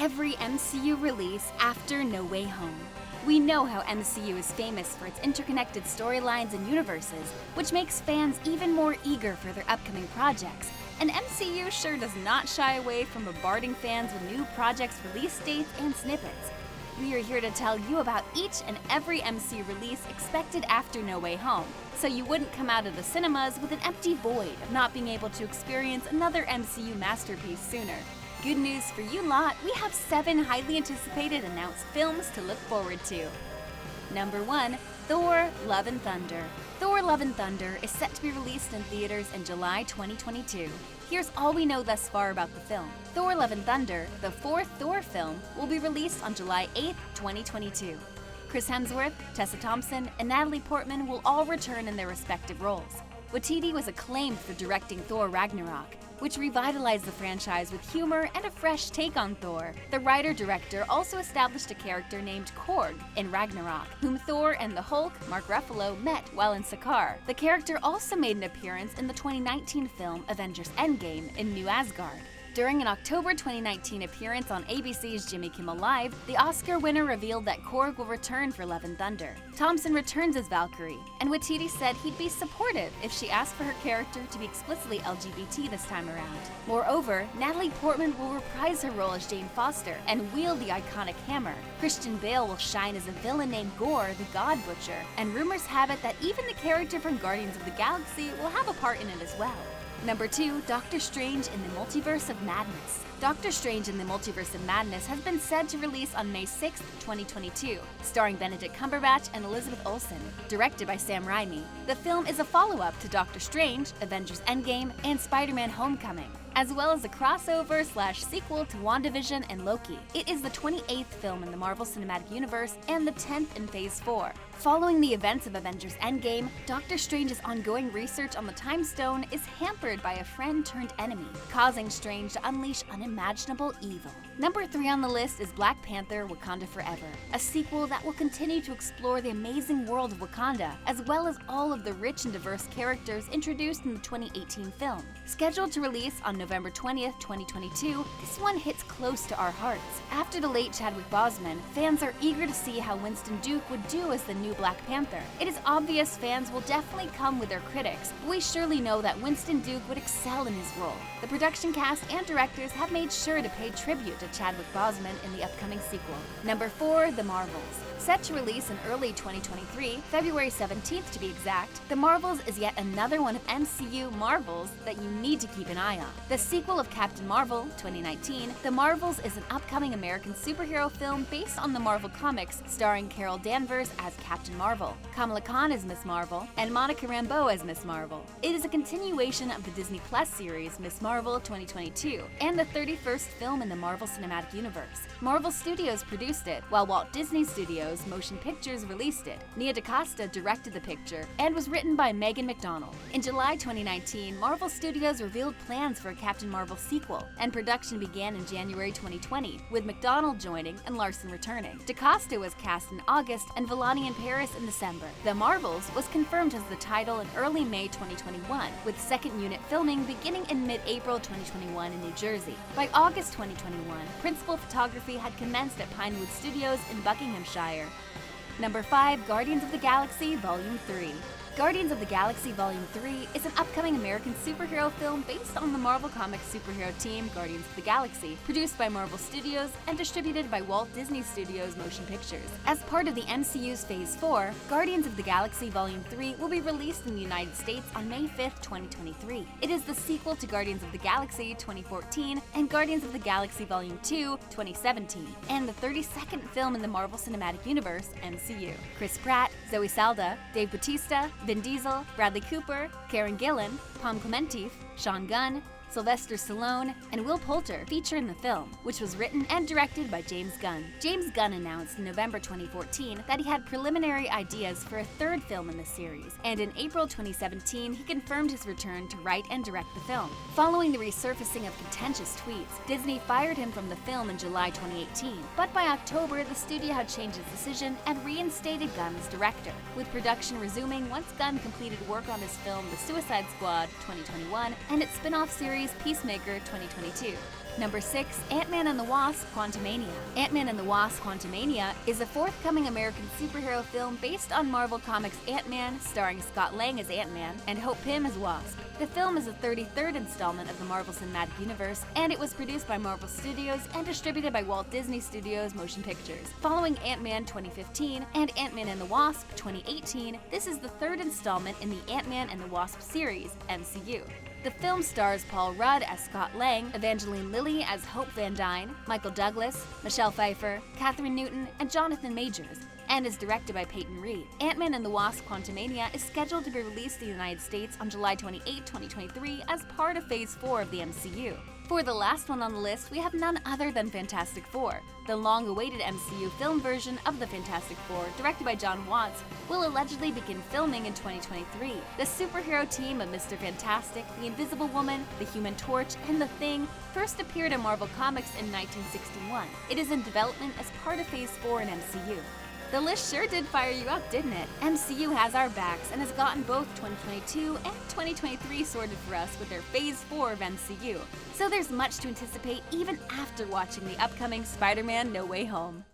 every MCU release after No Way Home. We know how MCU is famous for its interconnected storylines and universes, which makes fans even more eager for their upcoming projects. And MCU sure does not shy away from bombarding fans with new projects' release dates and snippets. We are here to tell you about each and every MCU release expected after No Way Home, so you wouldn't come out of the cinemas with an empty void of not being able to experience another MCU masterpiece sooner. Good news for you lot, we have 7 highly anticipated announced films to look forward to. Number 1. Thor: Love and Thunder. Thor: Love and Thunder is set to be released in theaters in July 2022. Here's all we know thus far about the film. Thor: Love and Thunder, the 4th Thor film, will be released on July 8, 2022. Chris Hemsworth, Tessa Thompson, and Natalie Portman will all return in their respective roles. Waititi was acclaimed for directing Thor: Ragnarok, which revitalized the franchise with humor and a fresh take on Thor. The writer-director also established a character named Korg in Ragnarok, whom Thor and the Hulk, Mark Ruffalo, met while in Sakaar. The character also made an appearance in the 2019 film Avengers Endgame in New Asgard. During an October 2019 appearance on ABC's Jimmy Kimmel Live, the Oscar winner revealed that Korg will return for Love and Thunder. Thompson returns as Valkyrie, and Waititi said he'd be supportive if she asked for her character to be explicitly LGBT this time around. Moreover, Natalie Portman will reprise her role as Jane Foster and wield the iconic hammer. Christian Bale will shine as a villain named Gore, the God Butcher, and rumors have it that even the character from Guardians of the Galaxy will have a part in it as well. Number 2. Doctor Strange in the Multiverse of Madness. Doctor Strange in the Multiverse of Madness has been said to release on May 6, 2022, starring Benedict Cumberbatch and Elizabeth Olsen, directed by Sam Raimi. The film is a follow-up to Doctor Strange, Avengers Endgame, and Spider-Man Homecoming, as well as a crossover/sequel to WandaVision and Loki. It is the 28th film in the Marvel Cinematic Universe and the 10th in Phase 4. Following the events of Avengers Endgame, Doctor Strange's ongoing research on the Time Stone is hampered by a friend-turned-enemy, causing Strange to unleash unimaginable evil. Number 3 on the list is Black Panther: Wakanda Forever, a sequel that will continue to explore the amazing world of Wakanda, as well as all of the rich and diverse characters introduced in the 2018 film. Scheduled to release on November 20th, 2022, this one hits close to our hearts. After the late Chadwick Boseman, fans are eager to see how Winston Duke would do as the new Black Panther. It is obvious fans will definitely come with their critics, but we surely know that Winston Duke would excel in his role. The production cast and directors have made sure to pay tribute to Chadwick Boseman in the upcoming sequel. Number 4. The Marvels. Set to release in early 2023, February 17th to be exact, The Marvels is yet another one of MCU Marvels that you need to keep an eye on. The sequel of Captain Marvel, 2019, The Marvels is an upcoming American superhero film based on the Marvel Comics, starring Carol Danvers as Captain Marvel, Kamala Khan as Miss Marvel, and Monica Rambeau as Miss Marvel. It is a continuation of the Disney Plus series Miss Marvel 2022, and the 31st film in the Marvel Cinematic Universe. Marvel Studios produced it, while Walt Disney Studios Motion Pictures released it. Nia DaCosta directed the picture and was written by Megan McDonnell. In July 2019, Marvel Studios revealed plans for a Captain Marvel sequel, and production began in January 2020, with McDonnell joining and Larson returning. DaCosta was cast in August and Villani in Paris in December. The Marvels was confirmed as the title in early May 2021, with second unit filming beginning in mid-April 2021 in New Jersey. By August 2021, principal photography had commenced at Pinewood Studios in Buckinghamshire. Number 5. Guardians of the Galaxy Volume 3. Guardians of the Galaxy Volume 3 is an upcoming American superhero film based on the Marvel Comics superhero team Guardians of the Galaxy, produced by Marvel Studios and distributed by Walt Disney Studios Motion Pictures. As part of the MCU's Phase 4, Guardians of the Galaxy Volume 3 will be released in the United States on May 5th, 2023. It is the sequel to Guardians of the Galaxy 2014 and Guardians of the Galaxy Volume 2 2017, and the 32nd film in the Marvel Cinematic Universe, MCU. Chris Pratt, Zoe Salda, Dave Bautista, Vin Diesel, Bradley Cooper, Karen Gillan, Pom Klementif, Sean Gunn, Sylvester Stallone, and Will Poulter feature in the film, which was written and directed by James Gunn. James Gunn announced in November 2014 that he had preliminary ideas for a third film in the series, and in April 2017 he confirmed his return to write and direct the film. Following the resurfacing of contentious tweets, Disney fired him from the film in July 2018, but by October the studio had changed its decision and reinstated Gunn as director, with production resuming once Gunn completed work on his film The Suicide Squad 2021 and its spin-off series series Peacemaker 2022. Number 6. Ant-Man and the Wasp: Quantumania. Ant-Man and the Wasp: Quantumania is a forthcoming American superhero film based on Marvel Comics' Ant-Man, starring Scott Lang as Ant-Man and Hope Pym as Wasp. The film is the 33rd installment of the Marvel Cinematic Universe, and it was produced by Marvel Studios and distributed by Walt Disney Studios Motion Pictures. Following Ant-Man 2015 and Ant-Man and the Wasp 2018, this is the third installment in the Ant-Man and the Wasp series, MCU. The film stars Paul Rudd as Scott Lang, Evangeline Lilly as Hope Van Dyne, Michael Douglas, Michelle Pfeiffer, Katherine Newton, and Jonathan Majors, and is directed by Peyton Reed. Ant-Man and the Wasp: Quantumania is scheduled to be released in the United States on July 28, 2023 as part of Phase 4 of the MCU. For the last one on the list, we have none other than Fantastic Four. The long-awaited MCU film version of the Fantastic Four, directed by John Watts, will allegedly begin filming in 2023. The superhero team of Mr. Fantastic, the Invisible Woman, the Human Torch, and the Thing first appeared in Marvel Comics in 1961. It is in development as part of Phase 4 in MCU. The list sure did fire you up, didn't it? MCU has our backs and has gotten both 2022 and 2023 sorted for us with their Phase 4 of MCU. So there's much to anticipate even after watching the upcoming Spider-Man: No Way Home.